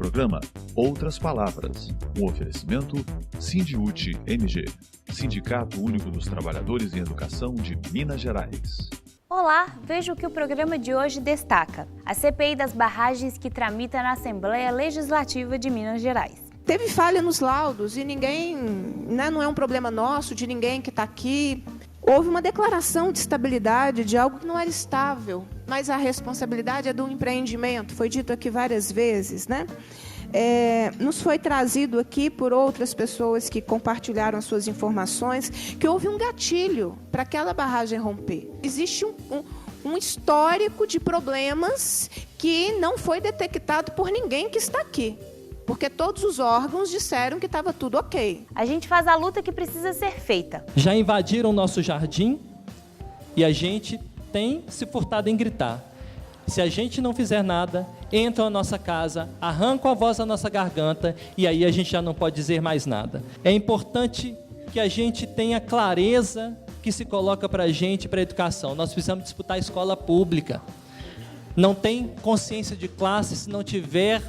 programa Outras Palavras, um oferecimento Sindiúti MG, Sindicato Único dos Trabalhadores em Educação de Minas Gerais. Olá, veja o que o programa de hoje destaca. A CPI das barragens que tramita na Assembleia Legislativa de Minas Gerais. Teve falha nos laudos e ninguém, não é um problema nosso, de ninguém que está aqui. Houve uma declaração de estabilidade de algo que não era estável, mas a responsabilidade é do empreendimento, foi dito aqui várias vezes, né? Nos foi trazido aqui por outras pessoas que compartilharam as suas informações, que houve um gatilho para aquela barragem romper. Existe um histórico de problemas que não foi detectado por ninguém que está aqui, porque todos os órgãos disseram que estava tudo ok. A gente faz a luta que precisa ser feita. Já invadiram o nosso jardim e a gente tem se furtado em gritar. Se a gente não fizer nada, entram na nossa casa, arrancam a voz da nossa garganta e aí a gente já não pode dizer mais nada. É importante que a gente tenha clareza que se coloca para a gente, para a educação. Nós precisamos disputar a escola pública. Não tem consciência de classe se não tiver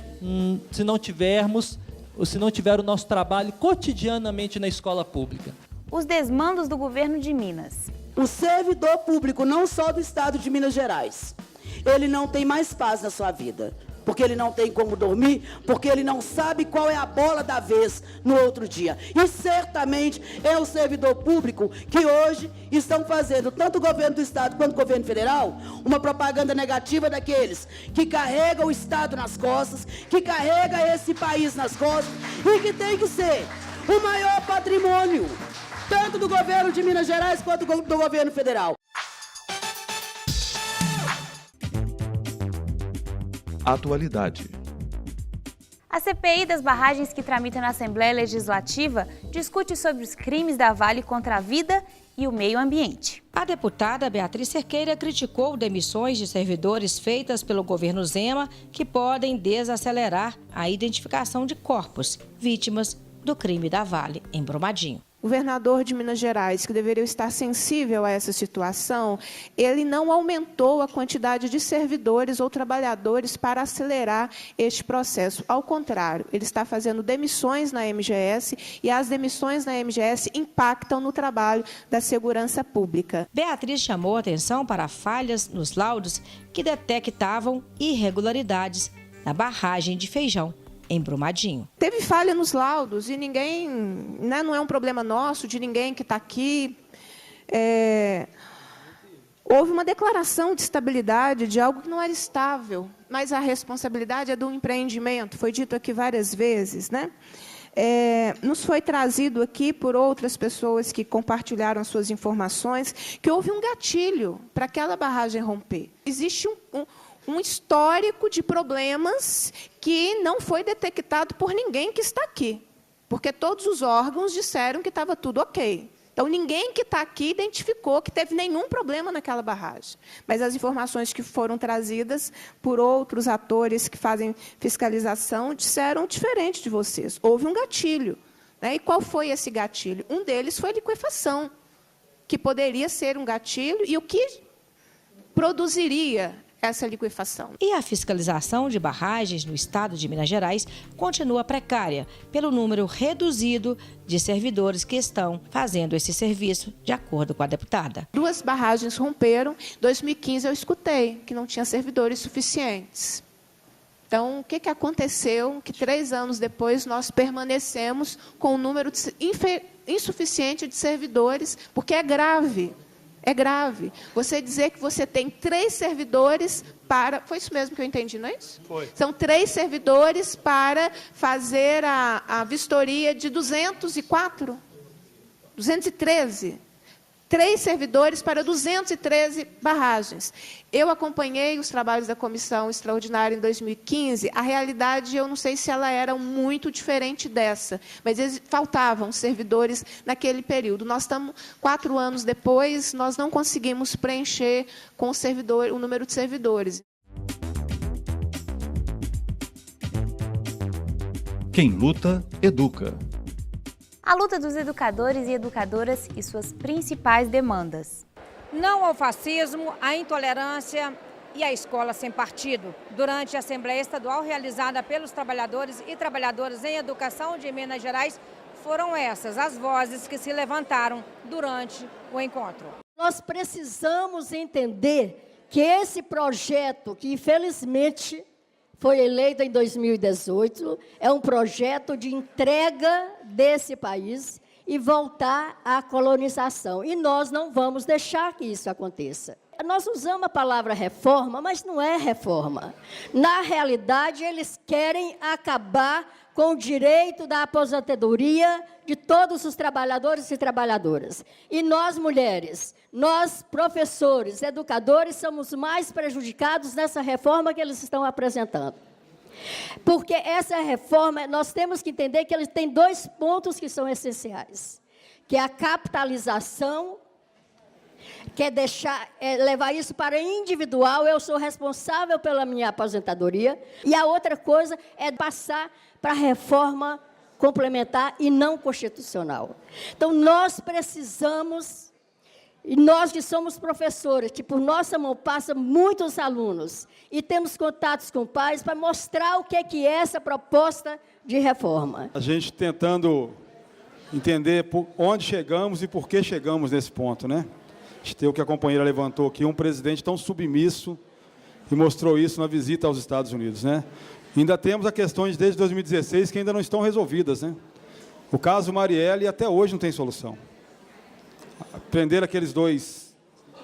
o nosso trabalho cotidianamente na escola pública. Os desmandos do governo de Minas. O servidor público, não só do estado de Minas Gerais, ele não tem mais paz na sua vida, porque ele não tem como dormir, porque ele não sabe qual é a bola da vez no outro dia. E certamente é o servidor público que hoje estão fazendo, tanto o governo do estado quanto o governo federal, uma propaganda negativa daqueles que carregam o estado nas costas, que carrega esse país nas costas e que tem que ser o maior patrimônio, tanto do governo de Minas Gerais quanto do governo federal. Atualidade. A CPI das barragens que tramita na Assembleia Legislativa discute sobre os crimes da Vale contra a vida e o meio ambiente. A deputada Beatriz Cerqueira criticou demissões de servidores feitas pelo governo Zema que podem desacelerar a identificação de corpos vítimas do crime da Vale em Brumadinho. O governador de Minas Gerais, que deveria estar sensível a essa situação, ele não aumentou a quantidade de servidores ou trabalhadores para acelerar este processo. Ao contrário, ele está fazendo demissões na MGS e as demissões na MGS impactam no trabalho da segurança pública. Beatriz chamou atenção para falhas nos laudos que detectavam irregularidades na barragem de Feijão, em Brumadinho. Teve falha nos laudos e ninguém, não é um problema nosso, de ninguém que está aqui. Houve uma declaração de estabilidade de algo que não era estável, mas a responsabilidade é do empreendimento, foi dito aqui várias vezes, né? Nos foi trazido aqui por outras pessoas que compartilharam as suas informações, que houve um gatilho para aquela barragem romper. Existe um histórico de problemas que não foi detectado por ninguém que está aqui, porque todos os órgãos disseram que estava tudo ok. Então, ninguém que está aqui identificou que teve nenhum problema naquela barragem. Mas as informações que foram trazidas por outros atores que fazem fiscalização disseram diferente de vocês. Houve um gatilho, né? E qual foi esse gatilho? Um deles foi a liquefação, que poderia ser um gatilho e o que produziria essa liquefação. E a fiscalização de barragens no estado de Minas Gerais continua precária pelo número reduzido de servidores que estão fazendo esse serviço, de acordo com a deputada. 2 barragens romperam. Em 2015 eu escutei que não tinha servidores suficientes. Então, o que aconteceu? Que 3 anos depois nós permanecemos com um número insuficiente de servidores, porque é grave. É grave. Você dizer que você tem 3 servidores para... Foi isso mesmo que eu entendi, não é isso? Foi. São 3 servidores para fazer a vistoria de 204? 213. 3 servidores para 213 barragens. Eu acompanhei os trabalhos da Comissão Extraordinária em 2015. A realidade, eu não sei se ela era muito diferente dessa, mas faltavam servidores naquele período. Nós estamos 4 anos depois, nós não conseguimos preencher com o número de servidores. Quem luta, educa. A luta dos educadores e educadoras e suas principais demandas. Não ao fascismo, à intolerância e a escola sem partido. Durante a Assembleia Estadual realizada pelos trabalhadores e trabalhadoras em educação de Minas Gerais, foram essas as vozes que se levantaram durante o encontro. Nós precisamos entender que esse projeto, que infelizmente foi eleito em 2018, é um projeto de entrega desse país e voltar à colonização. E nós não vamos deixar que isso aconteça. Nós usamos a palavra reforma, mas não é reforma. Na realidade, eles querem acabar com o direito da aposentadoria de todos os trabalhadores e trabalhadoras. E nós, mulheres, nós, professores, educadores, somos mais prejudicados nessa reforma que eles estão apresentando. Porque essa reforma, nós temos que entender que ele tem 2 pontos que são essenciais, que é a capitalização, que é levar isso para individual, eu sou responsável pela minha aposentadoria, e a outra coisa é passar para a reforma complementar e não constitucional. Então, nós precisamos, e nós que somos professores, que por nossa mão passam muitos alunos, e temos contatos com pais para mostrar o que é essa proposta de reforma. A gente tentando entender onde chegamos e por que chegamos nesse ponto, né? A gente tem o que a companheira levantou aqui, um presidente tão submisso, e mostrou isso na visita aos Estados Unidos, né? Ainda temos as questões desde 2016 que ainda não estão resolvidas, né? O caso Marielle até hoje não tem solução. Prender aqueles 2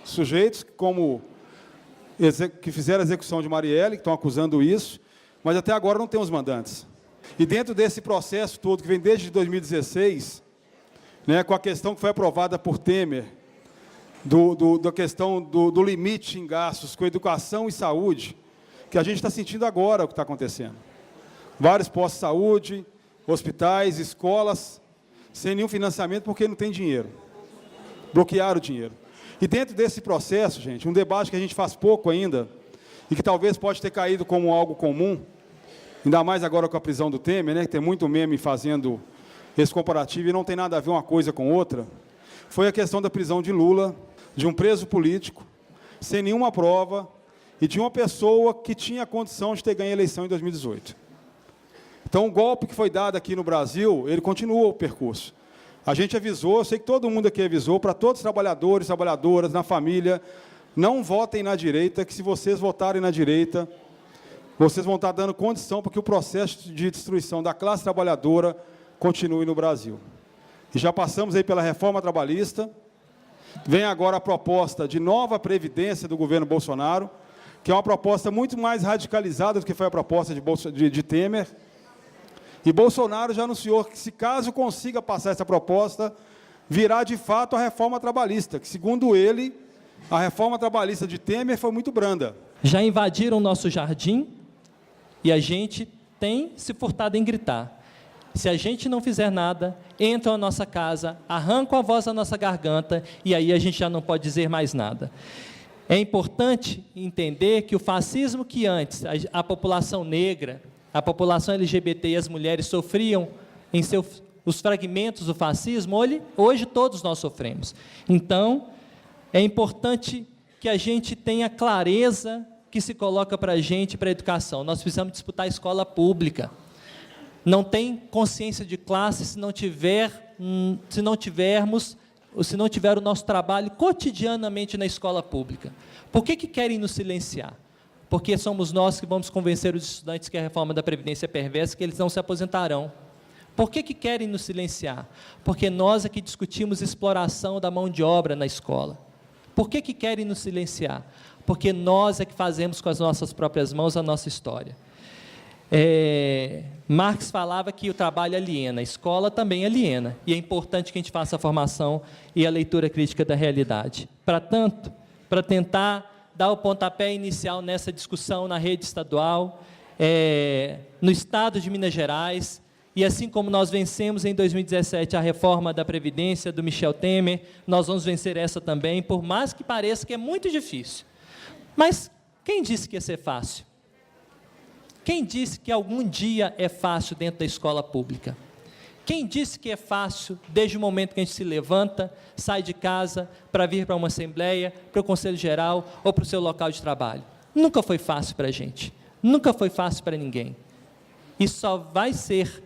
sujeitos que fizeram a execução de Marielle, que estão acusando isso, mas até agora não tem os mandantes. E dentro desse processo todo, que vem desde 2016, né, com a questão que foi aprovada por Temer, da questão do limite em gastos com educação e saúde, que a gente está sentindo agora o que está acontecendo. Vários postos de saúde, hospitais, escolas, sem nenhum financiamento porque não tem dinheiro. Bloquearam o dinheiro. E dentro desse processo, gente, um debate que a gente faz pouco ainda, e que talvez pode ter caído como algo comum, ainda mais agora com a prisão do Temer, né, que tem muito meme fazendo esse comparativo e não tem nada a ver uma coisa com outra, foi a questão da prisão de Lula, de um preso político, sem nenhuma prova, e de uma pessoa que tinha a condição de ter ganho a eleição em 2018. Então, o golpe que foi dado aqui no Brasil, ele continua o percurso. A gente avisou, eu sei que todo mundo aqui avisou, para todos os trabalhadores, trabalhadoras, na família, não votem na direita, que se vocês votarem na direita, vocês vão estar dando condição para que o processo de destruição da classe trabalhadora continue no Brasil. E já passamos aí pela reforma trabalhista, vem agora a proposta de nova previdência do governo Bolsonaro, que é uma proposta muito mais radicalizada do que foi a proposta de Temer. E Bolsonaro já anunciou que, se caso consiga passar essa proposta, virá de fato a reforma trabalhista, que, segundo ele, a reforma trabalhista de Temer foi muito branda. Já invadiram o nosso jardim e a gente tem se furtado em gritar. Se a gente não fizer nada, entram na nossa casa, arrancam a voz da nossa garganta e aí a gente já não pode dizer mais nada. É importante entender que o fascismo que antes a população negra, a população LGBT e as mulheres sofriam em os fragmentos do fascismo, hoje todos nós sofremos. Então, é importante que a gente tenha clareza que se coloca para a gente, para a educação. Nós precisamos disputar a escola pública. Não tem consciência de classe se não tiver o nosso trabalho cotidianamente na escola pública. Por que querem nos silenciar? Porque somos nós que vamos convencer os estudantes que a reforma da Previdência é perversa, que eles não se aposentarão. Por que querem nos silenciar? Porque nós é que discutimos exploração da mão de obra na escola. Por que querem nos silenciar? Porque nós é que fazemos com as nossas próprias mãos a nossa história. Marx falava que o trabalho aliena, a escola também aliena, e é importante que a gente faça a formação e a leitura crítica da realidade. Para tentar dar o pontapé inicial nessa discussão na rede estadual, no estado de Minas Gerais, e assim como nós vencemos em 2017 a reforma da Previdência do Michel Temer, nós vamos vencer essa também, por mais que pareça que é muito difícil. Mas quem disse que ia ser fácil? Quem disse que algum dia é fácil dentro da escola pública? Quem disse que é fácil desde o momento que a gente se levanta, sai de casa para vir para uma assembleia, para o Conselho Geral ou para o seu local de trabalho? Nunca foi fácil para a gente, nunca foi fácil para ninguém. E só vai ser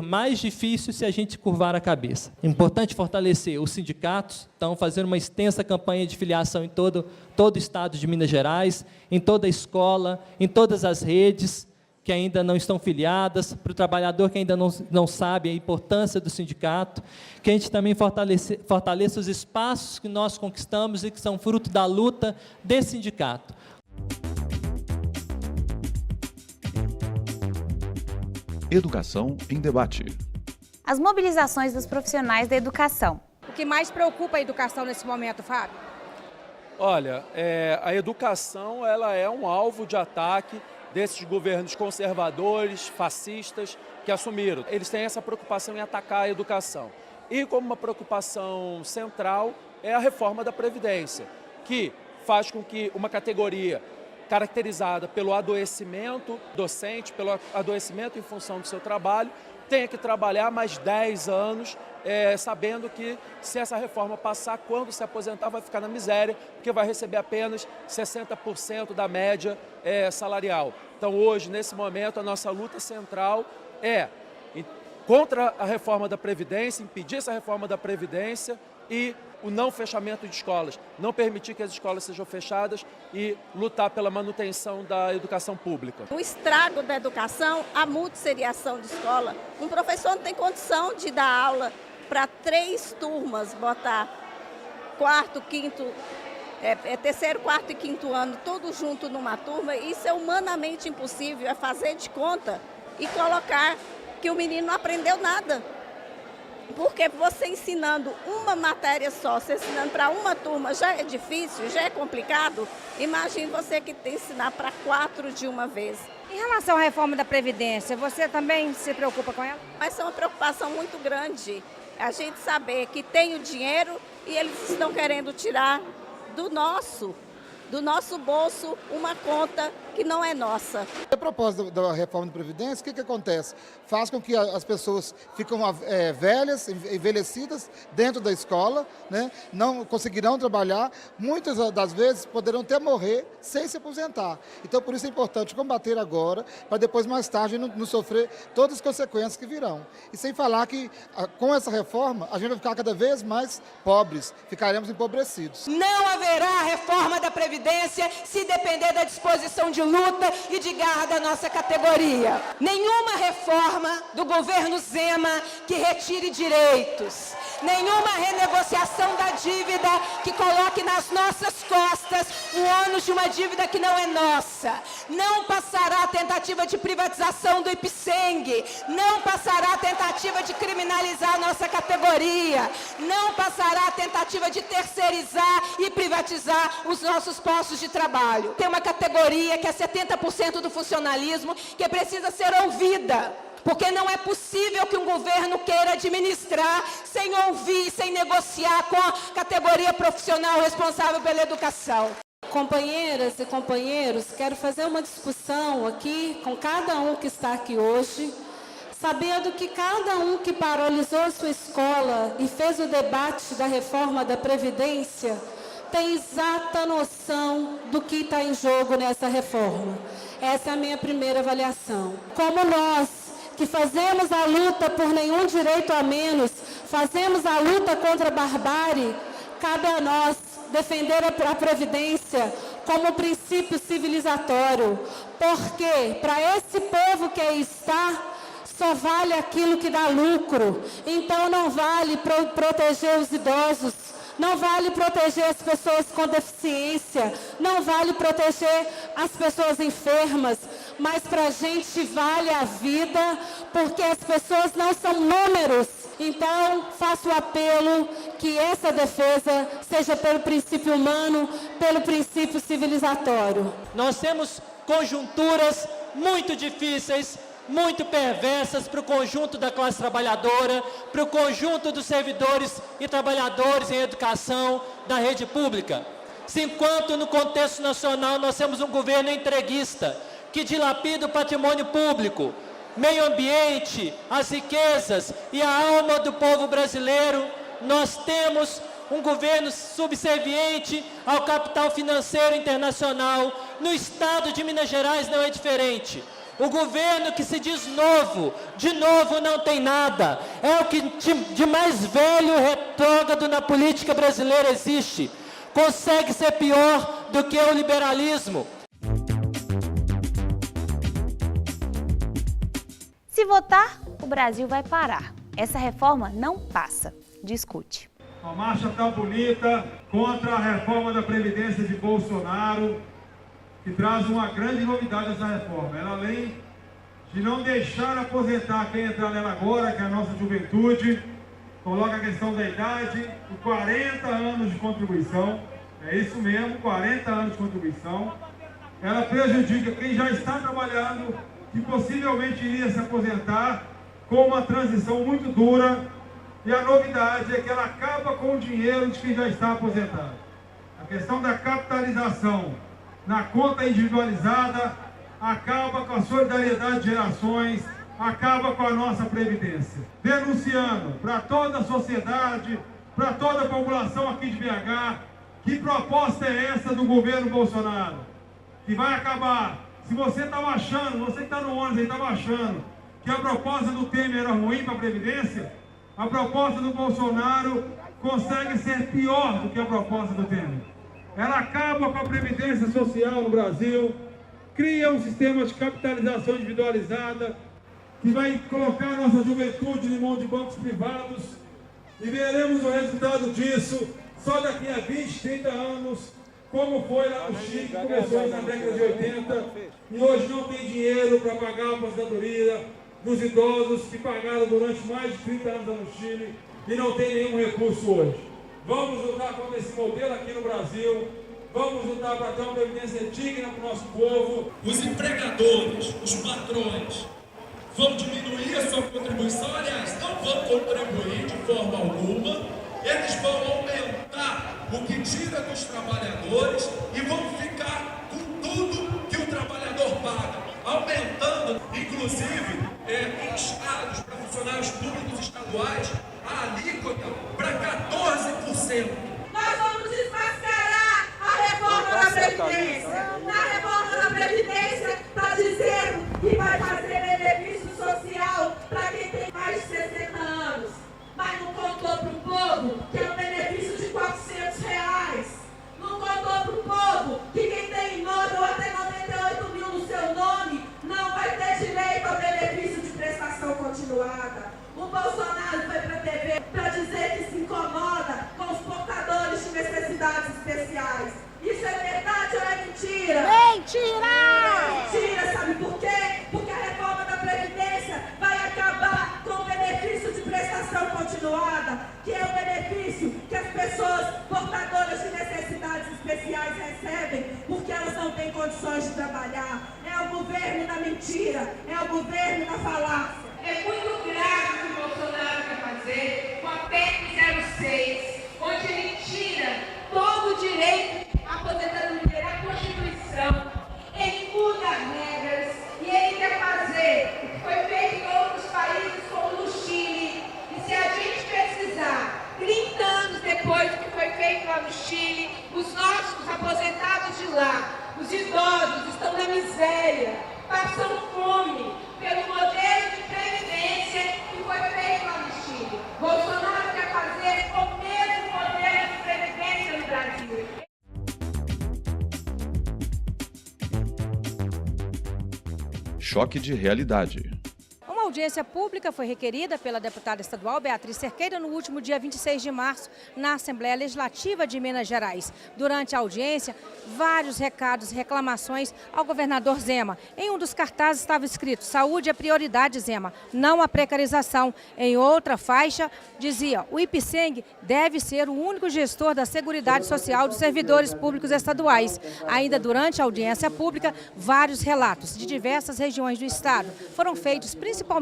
mais difícil se a gente curvar a cabeça. É importante fortalecer os sindicatos, estão fazendo uma extensa campanha de filiação em todo o estado de Minas Gerais, em toda a escola, em todas as redes que ainda não estão filiadas, para o trabalhador que ainda não sabe a importância do sindicato, que a gente também fortaleça os espaços que nós conquistamos e que são fruto da luta desse sindicato. Educação em debate. As mobilizações dos profissionais da educação. O que mais preocupa a educação nesse momento, Fábio? Olha, a educação ela é um alvo de ataque desses governos conservadores, fascistas, que assumiram. Eles têm essa preocupação em atacar a educação. E como uma preocupação central é a reforma da Previdência, que faz com que uma categoria caracterizada pelo adoecimento docente, pelo adoecimento em função do seu trabalho, tenha que trabalhar mais 10 anos, sabendo que se essa reforma passar, quando se aposentar vai ficar na miséria, porque vai receber apenas 60% da média salarial. Então hoje, nesse momento, a nossa luta central é contra a reforma da Previdência, impedir essa reforma da Previdência e o não fechamento de escolas, não permitir que as escolas sejam fechadas e lutar pela manutenção da educação pública. O estrago da educação, a multisseriação de escola. Um professor não tem condição de dar aula para 3 turmas, botar terceiro, quarto e quinto ano, tudo junto numa turma. Isso é humanamente impossível, é fazer de conta e colocar que o menino não aprendeu nada. Porque você ensinando uma matéria só, você ensinando para uma turma já é difícil, já é complicado. Imagine você que tem que ensinar para 4 de uma vez. Em relação à reforma da Previdência, você também se preocupa com ela? Mas é uma preocupação muito grande. A gente saber que tem o dinheiro e eles estão querendo tirar do nosso bolso uma conta que não é nossa. A propósito da reforma da Previdência, o que acontece? Faz com que as pessoas ficam velhas, envelhecidas dentro da escola, né? Não conseguirão trabalhar, muitas das vezes poderão até morrer sem se aposentar. Então, por isso é importante combater agora, para depois, mais tarde, não sofrer todas as consequências que virão. E sem falar que, com essa reforma, a gente vai ficar cada vez mais pobres, ficaremos empobrecidos. Não haverá reforma da Previdência se depender da disposição de luta e de garra da nossa categoria. Nenhuma reforma do governo Zema que retire direitos, nenhuma renegociação da dívida que coloque nas nossas costas o ônus de uma dívida que não é nossa. Não passará a tentativa de privatização do Ipseng, não passará a tentativa de criminalizar a nossa categoria, não passará a tentativa de terceirizar e privatizar os nossos postos de trabalho. Tem uma categoria que é 70% do funcionalismo que precisa ser ouvida. Porque não é possível que um governo queira administrar sem ouvir, sem negociar com a categoria profissional responsável pela educação. Companheiras e companheiros, quero fazer uma discussão aqui com cada um que está aqui hoje, sabendo que cada um que paralisou a sua escola e fez o debate da reforma da Previdência tem exata noção do que está em jogo nessa reforma. Essa é a minha primeira avaliação. Como nós, que fazemos a luta por nenhum direito a menos, fazemos a luta contra a barbárie, cabe a nós defender a Previdência como princípio civilizatório, porque para esse povo que aí está, só vale aquilo que dá lucro. Então não vale proteger os idosos, não vale proteger as pessoas com deficiência, não vale proteger as pessoas enfermas, mas para a gente vale a vida, porque as pessoas não são números. Então, faço o apelo que essa defesa seja pelo princípio humano, pelo princípio civilizatório. Nós temos conjunturas muito difíceis, muito perversas para o conjunto da classe trabalhadora, para o conjunto dos servidores e trabalhadores em educação da rede pública. Se enquanto no contexto nacional nós temos um governo entreguista, que dilapida o patrimônio público, meio ambiente, as riquezas e a alma do povo brasileiro, nós temos um governo subserviente ao capital financeiro internacional. No estado de Minas Gerais não é diferente. O governo que se diz novo, de novo não tem nada. É o que de mais velho e retrógrado na política brasileira existe. Consegue ser pior do que o liberalismo. Se votar, o Brasil vai parar. Essa reforma não passa. Discute. Uma marcha tão bonita contra a reforma da Previdência de Bolsonaro, que traz uma grande novidade essa reforma. Ela, além de não deixar aposentar quem entrar nela agora, que é a nossa juventude, coloca a questão da idade e 40 anos de contribuição. É isso mesmo, 40 anos de contribuição. Ela prejudica quem já está trabalhando, que possivelmente iria se aposentar, com uma transição muito dura. E a novidade é que ela acaba com o dinheiro de quem já está aposentado. A questão da capitalização na conta individualizada acaba com a solidariedade de gerações, acaba com a nossa Previdência. Denunciando para toda a sociedade, para toda a população aqui de BH, que proposta é essa do governo Bolsonaro? Que vai acabar. Se você estava achando, você que está no ônibus aí estava achando que a proposta do Temer era ruim para a Previdência, a proposta do Bolsonaro consegue ser pior do que a proposta do Temer. Ela acaba com a Previdência Social no Brasil, cria um sistema de capitalização individualizada, que vai colocar a nossa juventude em mão de bancos privados, e veremos o resultado disso só daqui a 20, 30 anos, como foi lá no Chile, que começou na década de 80, e hoje não tem dinheiro para pagar a aposentadoria dos idosos que pagaram durante mais de 30 anos no Chile e não tem nenhum recurso hoje. Vamos lutar contra esse modelo aqui no Brasil, vamos lutar para ter uma previdência digna para o nosso povo. Os empregadores, os patrões, vão diminuir a sua contribuição, aliás, não vão contribuir de forma alguma, eles vão aumentar o que tira dos trabalhadores e vão ficar com tudo que o trabalhador paga, aumentando, inclusive, em estados, para funcionários públicos estaduais, a alíquota para 14%. Nós vamos desmascarar a reforma da Previdência. Na reforma da Previdência está dizendo que vai fazer benefício social para quem tem mais de 60 anos. Mas não contou para o povo que é um benefício de R$400. Não contou para o povo que quem tem imóvel até 98 mil no seu nome não vai ter direito ao benefício de prestação continuada. O Bolsonaro foi para a TV para dizer que se incomoda com os portadores de necessidades especiais. Isso é verdade ou é mentira? Mentira! É mentira, sabe por quê? Porque a reforma da Previdência vai acabar com o benefício de prestação continuada, que é o benefício que as pessoas portadoras de necessidades especiais recebem porque elas não têm condições de trabalhar. É o governo da mentira, é o governo da falácia. É muito grave o que o Bolsonaro quer fazer com a PEC 06, onde ele tira todo o direito à aposentadoria da Constituição. Ele muda as regras e ele quer fazer o que foi feito em outros países, como no Chile. E se a gente pesquisar 30 anos depois do que foi feito lá no Chile, os nossos aposentados de lá, os idosos, estão na miséria, passam fome pelo modelo de previdência que foi feito lá no Chile. Bolsonaro quer fazer o mesmo modelo de previdência no Brasil. Choque de realidade. Uma audiência pública foi requerida pela deputada estadual Beatriz Cerqueira no último dia 26 de março na Assembleia Legislativa de Minas Gerais. Durante a audiência, vários recados e reclamações ao governador Zema. Em um dos cartazes estava escrito: saúde é prioridade, Zema, não a precarização. Em outra faixa dizia: o IPSENG deve ser o único gestor da Seguridade Social dos servidores públicos estaduais. Ainda durante a audiência pública, vários relatos de diversas regiões do estado foram feitos principalmente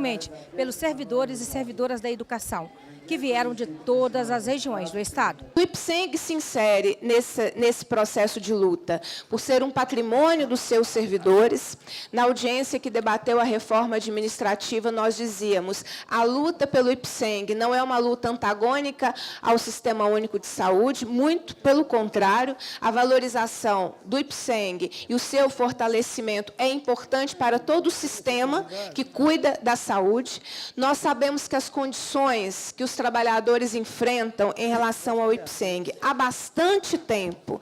pelos servidores e servidoras da educação. que vieram de todas as regiões do estado. O IPSENG se insere nesse processo de luta por ser um patrimônio dos seus servidores. Na audiência que debateu a reforma administrativa, nós dizíamos: a luta pelo IPSENG não é uma luta antagônica ao Sistema Único de Saúde, muito pelo contrário, a valorização do IPSENG e o seu fortalecimento é importante para todo o sistema que cuida da saúde. Nós sabemos que as condições que os trabalhadores enfrentam em relação ao IPSENG há bastante tempo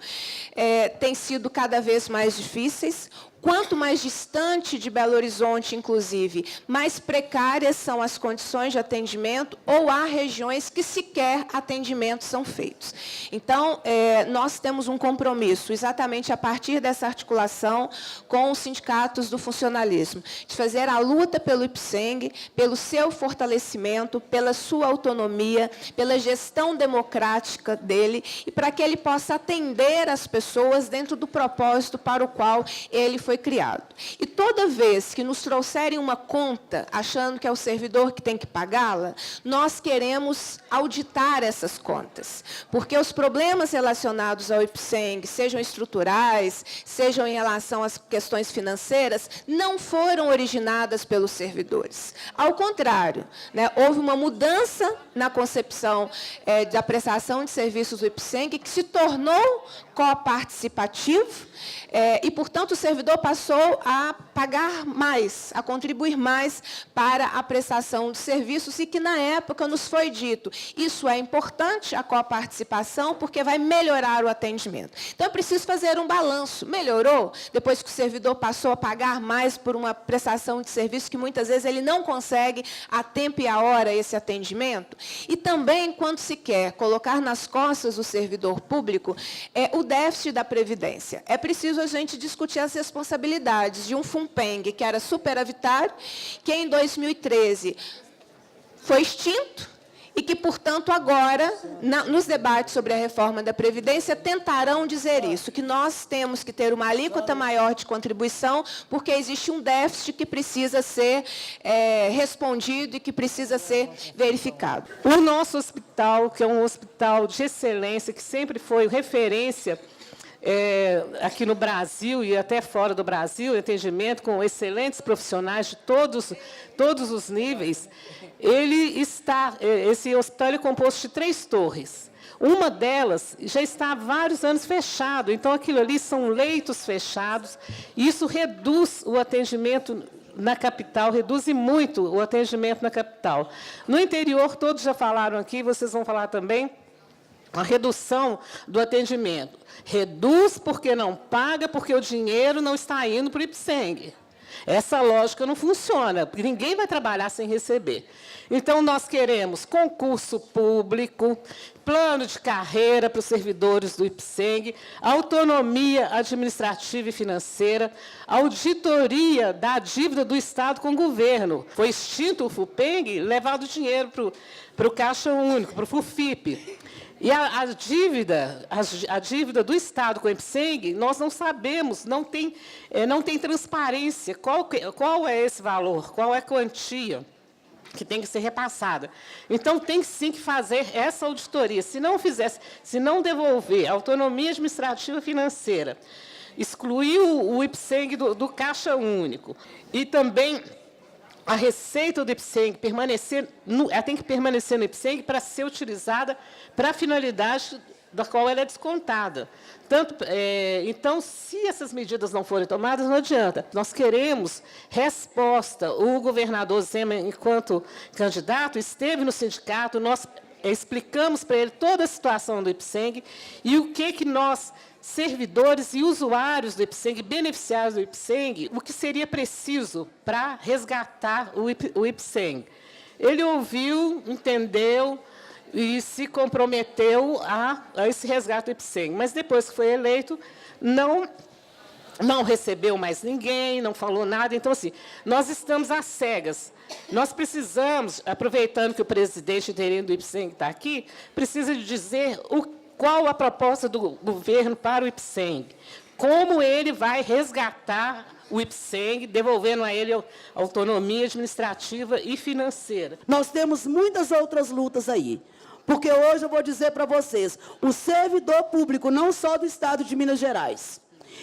têm sido cada vez mais difíceis. Quanto mais distante de Belo Horizonte, inclusive, mais precárias são as condições de atendimento, ou há regiões que sequer atendimentos são feitos. Então, nós temos um compromisso, exatamente a partir dessa articulação com os sindicatos do funcionalismo, de fazer a luta pelo IPSENG, pelo seu fortalecimento, pela sua autonomia, pela gestão democrática dele, e para que ele possa atender as pessoas dentro do propósito para o qual ele foi criado. E toda vez que nos trouxerem uma conta, achando que é o servidor que tem que pagá-la, nós queremos auditar essas contas, porque os problemas relacionados ao IPSENG, sejam estruturais, sejam em relação às questões financeiras, não foram originadas pelos servidores. Ao contrário, houve uma mudança na concepção da prestação de serviços do IPSENG, que se tornou coparticipativo, e, portanto, o servidor passou a pagar mais, a contribuir mais para a prestação de serviços, e que, na época, nos foi dito: isso é importante, a coparticipação, porque vai melhorar o atendimento. Então, é preciso fazer um balanço. Melhorou? Depois que o servidor passou a pagar mais por uma prestação de serviço que, muitas vezes, ele não consegue, a tempo e a hora, esse atendimento? E também, quando se quer colocar nas costas do servidor público o déficit da Previdência. É preciso a gente discutir as responsabilidades de um FUNPENG, que era superavitário, que em 2013 foi extinto e que, portanto, agora, nos debates sobre a reforma da Previdência, tentarão dizer isso, que nós temos que ter uma alíquota maior de contribuição, porque existe um déficit que precisa ser respondido e que precisa ser verificado. O nosso hospital, que é um hospital de excelência, que sempre foi referência aqui no Brasil e até fora do Brasil, atendimento com excelentes profissionais de todos os níveis, esse hospital é composto de 3 torres. Uma delas já está há vários anos fechado, então aquilo ali são leitos fechados, e isso reduz o atendimento na capital, reduz muito o atendimento na capital. No interior, todos já falaram aqui, vocês vão falar também, a redução do atendimento. Reduz porque não paga, porque o dinheiro não está indo para o IPSENG. Essa lógica não funciona, porque ninguém vai trabalhar sem receber. Então, nós queremos concurso público, plano de carreira para os servidores do IPSENG, autonomia administrativa e financeira, auditoria da dívida do Estado com o governo. Foi extinto o FUPENG, levado dinheiro para o Caixa Único, para o FUFIP. E a dívida do Estado com o IPSENG, nós não sabemos, não tem transparência. Qual é esse valor? Qual é a quantia que tem que ser repassada? Então, tem sim que fazer essa auditoria. Se não devolver a autonomia administrativa financeira, excluir o IPSENG do Caixa Único, e também a receita do IPSENG tem que permanecer no IPSENG para ser utilizada para a finalidade da qual ela é descontada. Então, se essas medidas não forem tomadas, não adianta. Nós queremos resposta. O governador Zema, enquanto candidato, esteve no sindicato, nós explicamos para ele toda a situação do IPSENG e o que nós, servidores e usuários do IPSENG, beneficiários do IPSENG, o que seria preciso para resgatar o IPSENG. Ele ouviu, entendeu e se comprometeu a esse resgate do IPSENG. Mas, depois que foi eleito, não recebeu mais ninguém, não falou nada. Então, assim, nós estamos às cegas. Nós precisamos, aproveitando que o presidente interino do IPSENG está aqui, precisa dizer qual a proposta do governo para o IPSENG, como ele vai resgatar o IPSENG, devolvendo a ele autonomia administrativa e financeira. Nós temos muitas outras lutas aí. Porque hoje eu vou dizer para vocês, o servidor público, não só do Estado de Minas Gerais,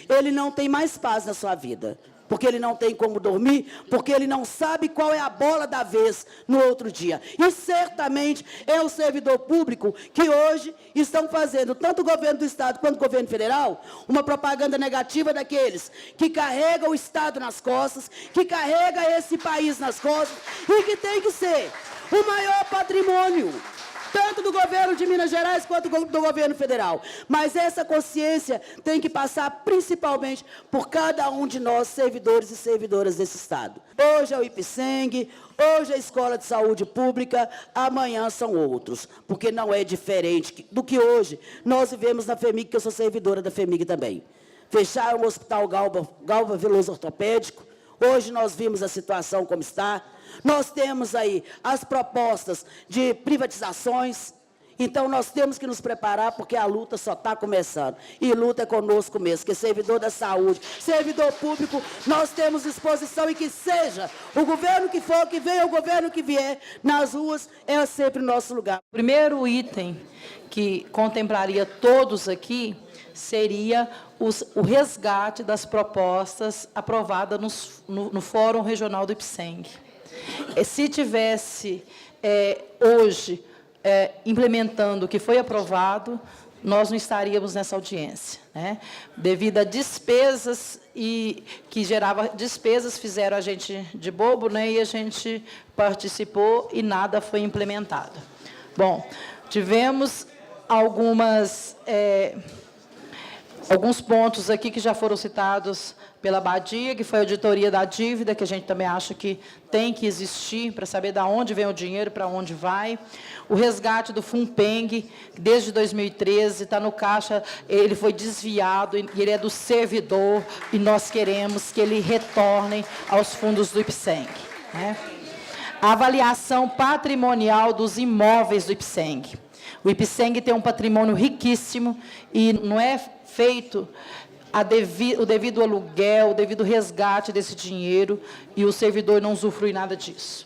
ele não tem mais paz na sua vida. Porque ele não tem como dormir, porque ele não sabe qual é a bola da vez no outro dia. E certamente é o servidor público que hoje estão fazendo, tanto o governo do Estado quanto o governo federal, uma propaganda negativa daqueles que carregam o Estado nas costas, que carrega esse país nas costas e que tem que ser o maior patrimônio, tanto do governo de Minas Gerais quanto do governo federal. Mas essa consciência tem que passar principalmente por cada um de nós, servidores e servidoras desse Estado. Hoje é o IPSENG, hoje é a Escola de Saúde Pública, amanhã são outros, porque não é diferente do que hoje nós vivemos na FEMIG, que eu sou servidora da FEMIG também. Fecharam o Hospital Galva Veloso Ortopédico, hoje nós vimos a situação como está. Nós temos aí as propostas de privatizações, então nós temos que nos preparar porque a luta só está começando. E luta é conosco mesmo, que servidor da saúde, servidor público, nós temos disposição e que seja o governo que for, que venha o governo que vier, nas ruas é sempre nosso lugar. O primeiro item que contemplaria todos aqui seria o resgate das propostas aprovadas no Fórum Regional do IPSENG. Se tivesse hoje implementando o que foi aprovado, nós não estaríamos nessa audiência, né? Devido a despesas que gerava despesas, fizeram a gente de bobo, né? E a gente participou e nada foi implementado. Bom, tivemos alguns pontos aqui que já foram citados pela Badia, que foi a auditoria da dívida, que a gente também acha que tem que existir para saber de onde vem o dinheiro, para onde vai. O resgate do FUNPENG, desde 2013, está no caixa, ele foi desviado, e ele é do servidor, e nós queremos que ele retorne aos fundos do IPSENG, né? A avaliação patrimonial dos imóveis do IPSENG. O IPSENG tem um patrimônio riquíssimo e não é feito o devido aluguel, o devido resgate desse dinheiro, e o servidor não usufrui nada disso.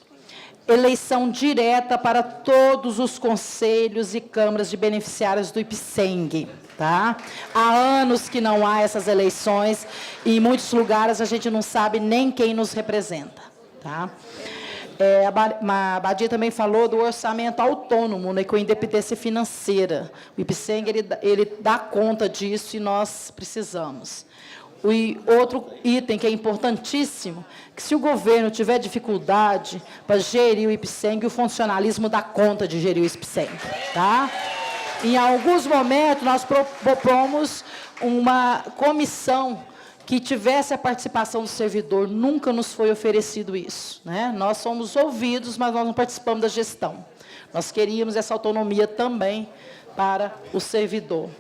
Eleição direta para todos os conselhos e câmaras de beneficiários do IPSENG. Tá? Há anos que não há essas eleições, e em muitos lugares a gente não sabe nem quem nos representa. Tá? A Badia também falou do orçamento autônomo, né, com independência financeira. O IPSENG ele dá conta disso e nós precisamos. Outro item que é importantíssimo, que se o governo tiver dificuldade para gerir o IPSENG, o funcionalismo dá conta de gerir o IPSENG. Tá? Em alguns momentos, nós propomos uma comissão que tivesse a participação do servidor, nunca nos foi oferecido isso, né? Nós somos ouvidos, mas nós não participamos da gestão. Nós queríamos essa autonomia também para o servidor.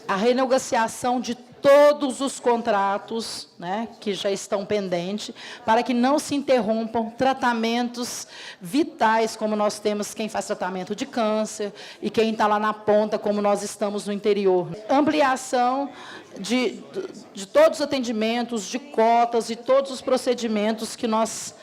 A renegociação de todos os contratos, né, que já estão pendentes, para que não se interrompam tratamentos vitais, como nós temos quem faz tratamento de câncer e quem está lá na ponta, como nós estamos no interior. Ampliação de todos os atendimentos, de cotas e todos os procedimentos que nós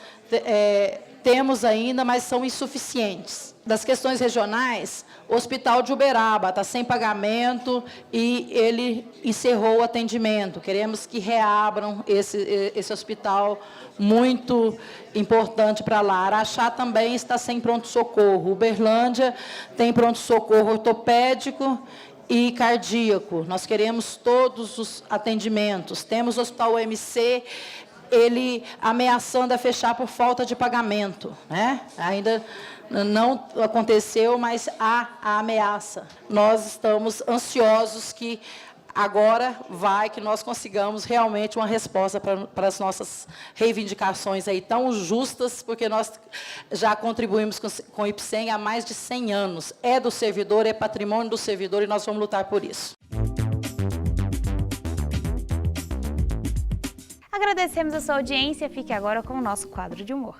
temos ainda, mas são insuficientes. Das questões regionais, o Hospital de Uberaba está sem pagamento e ele encerrou o atendimento. Queremos que reabram esse hospital muito importante para lá. Araxá também está sem pronto-socorro. Uberlândia tem pronto-socorro ortopédico e cardíaco. Nós queremos todos os atendimentos. Temos o Hospital UMC, ele ameaçando a fechar por falta de pagamento, né? Ainda não aconteceu, mas há a ameaça. Nós estamos ansiosos que agora que nós consigamos realmente uma resposta para as nossas reivindicações aí tão justas, porque nós já contribuímos com o IPSENG há mais de 100 anos. É do servidor, é patrimônio do servidor e nós vamos lutar por isso. Agradecemos a sua audiência. Fique agora com o nosso quadro de humor.